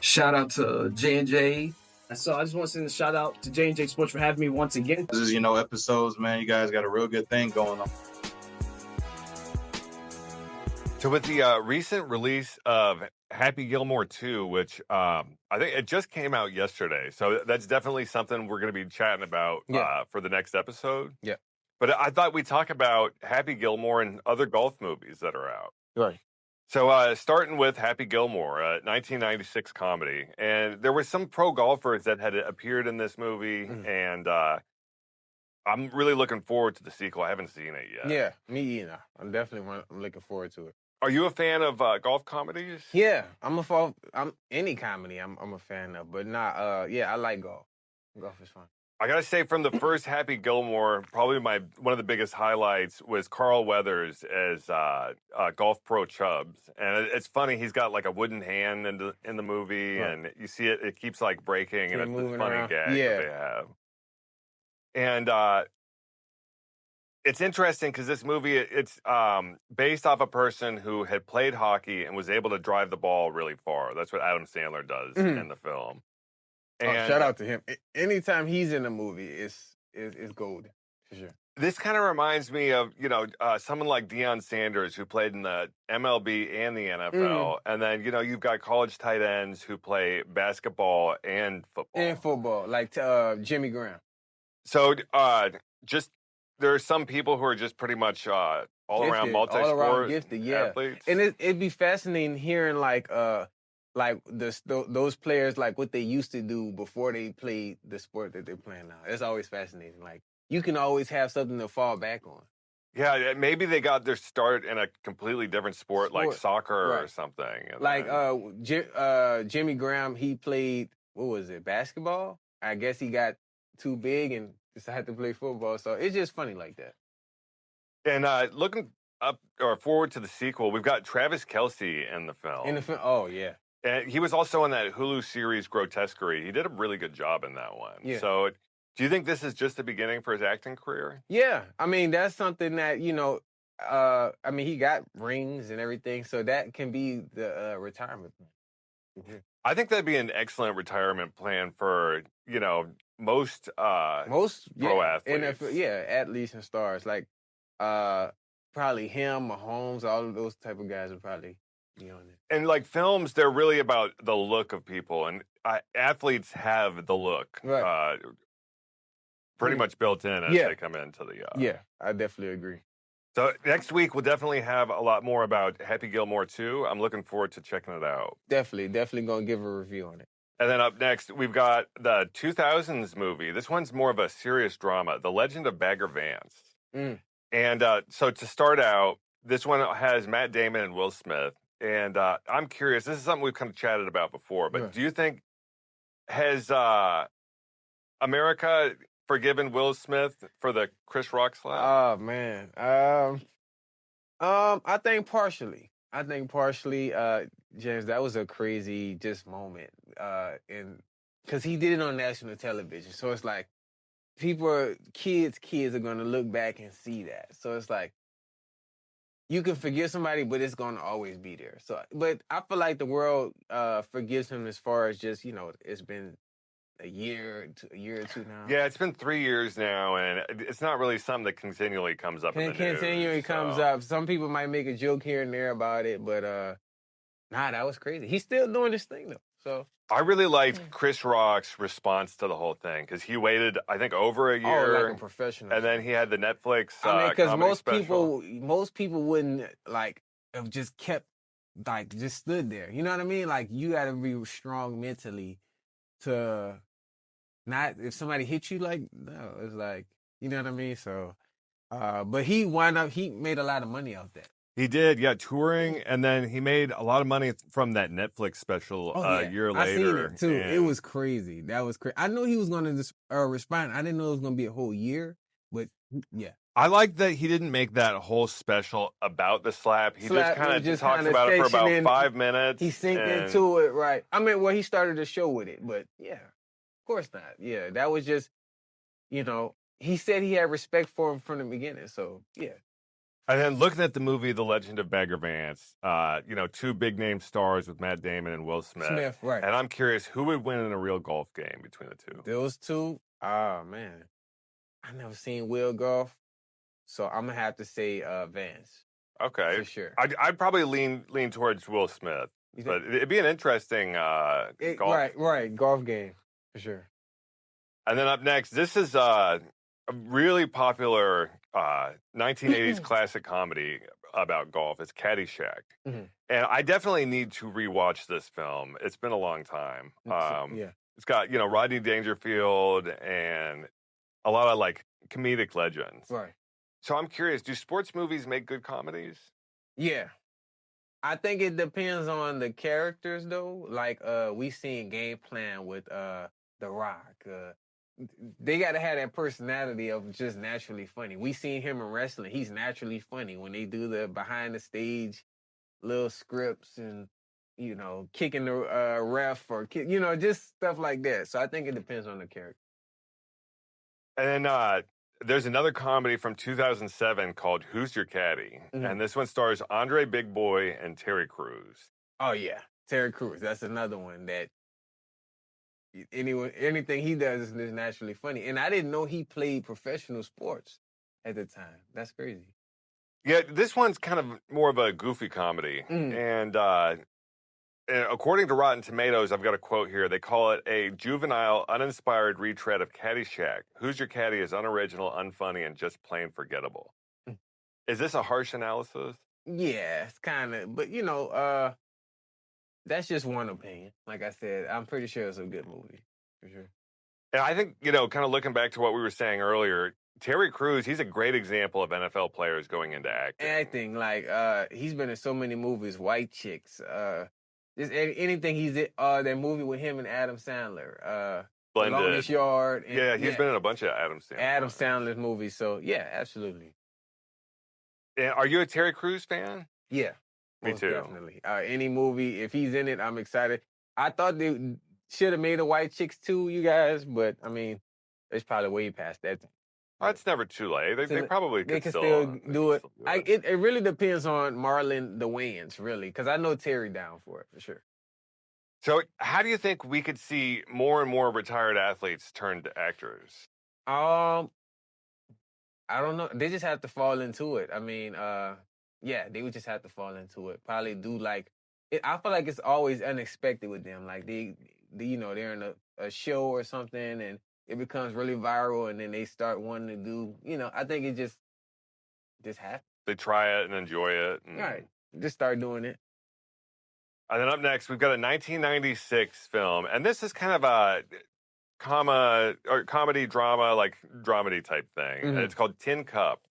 Shout out to J&J. So I just want to send a shout out to J&J Sports for having me once again. This is, episodes, man. You guys got a real good thing going on. So with the recent release of Happy Gilmore 2, which I think it just came out yesterday, so that's definitely something we're going to be chatting about for the next episode. Yeah. But I thought we'd talk about Happy Gilmore and other golf movies that are out. Right. So starting with Happy Gilmore, 1996 comedy. And there were some pro golfers that had appeared in this movie, and I'm really looking forward to the sequel. I haven't seen it yet. Yeah, me either. I'm looking forward to it. Are you a fan of golf comedies? Yeah, I'm any comedy I'm a fan of, but not I like golf. Golf is fun. I gotta say, from the first Happy Gilmore, probably one of the biggest highlights was Carl Weathers as Golf Pro Chubbs, and it's funny, he's got like a wooden hand in the movie, and you see it keeps like breaking, and it's this funny gag that they have. And it's interesting because this movie, it's based off a person who had played hockey and was able to drive the ball really far. That's what Adam Sandler does in the film. And shout out to him. Anytime he's in a movie, it's gold, for sure. This kind of reminds me of, someone like Deion Sanders, who played in the MLB and the NFL. And then, you've got college tight ends who play basketball and football. Like Jimmy Graham. So there are some people who are just pretty much all-around multi-sport athletes. And it'd be fascinating hearing those players, like what they used to do before they played the sport that they're playing now. It's always fascinating. Like, you can always have something to fall back on. Yeah, maybe they got their start in a completely different sport. Like soccer or something. Like Jimmy Graham, he played, what was it, basketball? I guess he got too big and decided to play football. So it's just funny like that. And looking up or forward to the sequel, we've got Travis Kelce in the film. Oh, yeah. And he was also in that Hulu series Grotesquerie. He did a really good job in that one. Yeah. So do you think this is just the beginning for his acting career? Yeah. I mean, that's something that, he got rings and everything, so that can be the retirement plan. I think that'd be an excellent retirement plan for, most pro athletes. Athletes and stars. Like, probably him, Mahomes, all of those type of guys would probably be on it. And like films, they're really about the look of people, and athletes have the look pretty much built in as they come into the. Yeah, I definitely agree. So next week we'll definitely have a lot more about Happy Gilmore 2. I'm looking forward to checking it out. Definitely gonna give a review on it. And then up next we've got the 2000s movie. This one's more of a serious drama, The Legend of Bagger Vance. And so to start out, this one has Matt Damon and Will Smith. And I'm curious, this is something we've kind of chatted about before, but do you think, has America forgiven Will Smith for the Chris Rock slap? Oh, man. I think partially. James, that was a crazy just moment. Because he did it on national television. So it's like, kids are going to look back and see that. So it's like, you can forgive somebody, but it's going to always be there. So, but I feel like the world forgives him as far as just, it's been a year or two now. Yeah, it's been 3 years now, and it's not really something that continually comes up in the news. Continually comes up. Some people might make a joke here and there about it, but that was crazy. He's still doing this thing, though. So I really liked Chris Rock's response to the whole thing, because he waited, I think, over a year. Like a professional. And then he had the Netflix because most people wouldn't, have just kept, just stood there. You know what I mean? Like, you got to be strong mentally to not, if somebody hit you, no, it's like, you know what I mean? So, but he made a lot of money off that. He did, touring, and then he made a lot of money from that Netflix special a year later. I seen it, too. It was crazy. That was crazy. I knew he was going to respond. I didn't know it was going to be a whole year, but, yeah. I like that he didn't make that whole special about the slap. He just kind of talked about it for about 5 minutes. He synced into it, right. I mean, he started the show with it, but, yeah, of course not. Yeah, that was just, he said he had respect for him from the beginning, so, yeah. And then looking at the movie The Legend of Bagger Vance, two big name stars with Matt Damon and Will Smith. Smith, right? And I'm curious, who would win in a real golf game between the two? Those two. Oh man, I never seen Will golf, so I'm gonna have to say Vance. Okay, For sure. I'd probably lean towards Will Smith, but it'd be an interesting golf. Right, golf game for sure. And then up next, this is a really popular 1980s classic comedy about golf. It's Caddyshack. Mhm. And I definitely need to rewatch this film. It's been a long time. Yeah. It's got, Rodney Dangerfield and a lot of like comedic legends. Right. So I'm curious, do sports movies make good comedies? Yeah. I think it depends on the characters though. Like we seen Game Plan with The Rock. They gotta have that personality of just naturally funny. We seen him in wrestling. He's naturally funny when they do the behind the stage little scripts and kicking the ref or just stuff like that. So I think it depends on the character. And then there's another comedy from 2007 called Who's Your Caddy? Mhm. And this one stars Andre Big Boy and Terry Crews. Oh yeah, Terry Crews. That's another one that anything he does is naturally funny. And I didn't know he played professional sports at the time. That's crazy. Yeah, this one's kind of more of a goofy comedy. And according to Rotten Tomatoes, I've got a quote here. They call it a juvenile, uninspired retread of Caddyshack. Who's Your Caddy is unoriginal, unfunny, and just plain forgettable. Is this a harsh analysis? Yeah, it's kind of, but that's just one opinion. Like I said, I'm pretty sure it's a good movie for sure. And I think, kind of looking back to what we were saying earlier, Terry Crews, he's a great example of NFL players going into acting. Like he's been in so many movies, White Chicks, just anything he's in, that movie with him and Adam Sandler, Blended. Longest Yard. And, he's been in a bunch of Adam Sandler movies. So yeah, absolutely. And are you a Terry Crews fan? Yeah. Me too. Definitely. Any movie, if he's in it, I'm excited. I thought they should have made a White Chicks too, you guys, but I mean, it's probably way past that. It's never too late. They probably they could can still do it. It really depends on Marlon the Wayans, really, because I know Terry down for it for sure. So, how do you think we could see more and more retired athletes turn to actors? I don't know. They just have to fall into it. I mean, they would just have to fall into it. Probably do like it. I feel like it's always unexpected with them. Like they're in a show or something, and it becomes really viral, and then they start wanting to do. I think it just happens. They try it and enjoy it. All right, just start doing it. And then up next, we've got a 1996 film, and this is kind of a comedy drama, like dramedy type thing. Mm-hmm. And it's called Tin Cup,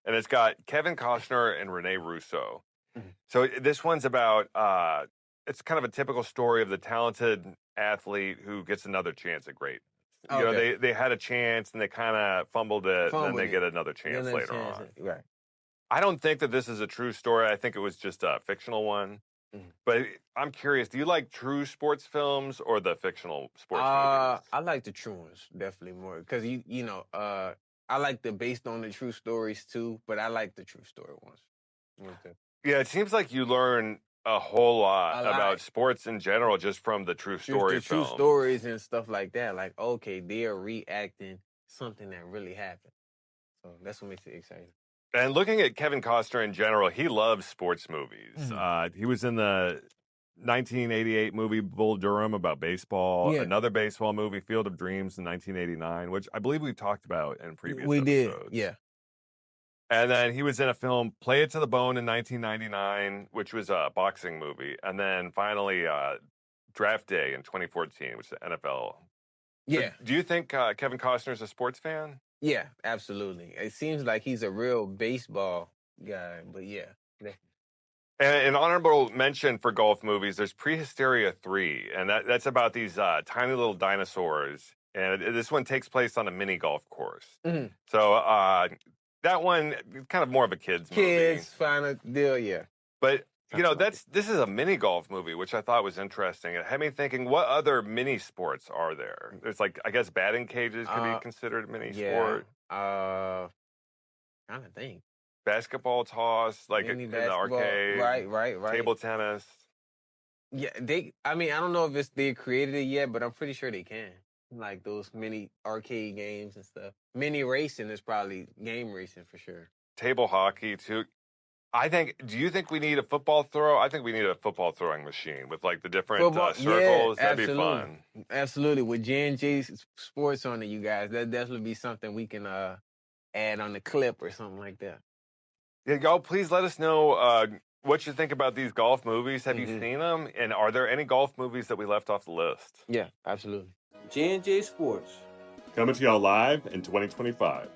and it's got Kevin Costner and Rene Russo. Mm-hmm. So this one's about it's kind of a typical story of the talented athlete who gets another chance at great. Okay. They had a chance and they kind of fumbled it, and then they get another chance later on. Right. I don't think that this is a true story. I think it was just a fictional one. Mm-hmm. But I'm curious, do you like true sports films or the fictional sports movies? I like the true ones definitely more because I like the based on the true stories too, but I like the true story ones. Okay. Yeah, it seems like you learn a whole lot about sports in general just from the true story films. True stories and stuff like that. Like, okay, they are reacting something that really happened. So that's what makes it exciting. And looking at Kevin Costner in general, he loves sports movies. Mm-hmm. He was in the 1988 movie Bull Durham about baseball, another baseball movie, Field of Dreams in 1989, which I believe we've talked about in previous episodes. Did, yeah. And then he was in a film, Play It to the Bone in 1999, which was a boxing movie. And then finally, Draft Day in 2014, which is the NFL. Yeah. So do you think Kevin Costner is a sports fan? Yeah, absolutely. It seems like he's a real baseball guy, but yeah. And an honorable mention for golf movies, there's Prehysteria 3, and that's about these tiny little dinosaurs. And this one takes place on a mini golf course. Mm-hmm. So that one, kind of more of a kid's movie. Kids, final deal, yeah. But, this is a mini golf movie, which I thought was interesting. It had me thinking, what other mini sports are there? There's like, I guess batting cages could be considered a mini sport. Trying to think. basketball toss, like Mini in the basketball. arcade, Right. table tennis. Yeah, I mean, I don't know if they created it yet, but I'm pretty sure they can. Like those mini arcade games and stuff. Mini racing is probably game racing for sure. Table hockey too. Do you think we need a football throw? I think we need a football throwing machine with like the different Football, circles. yeah, That'd be absolutely. fun. Absolutely. With J&J Sports on it, you guys, that definitely be something we can add on the clip or something like that. Yeah, y'all, please let us know what you think about these golf movies. Have you Mhm. seen them? And are there any golf movies that we left off the list? Yeah, absolutely. J&J Sports. Coming to y'all live in 2025.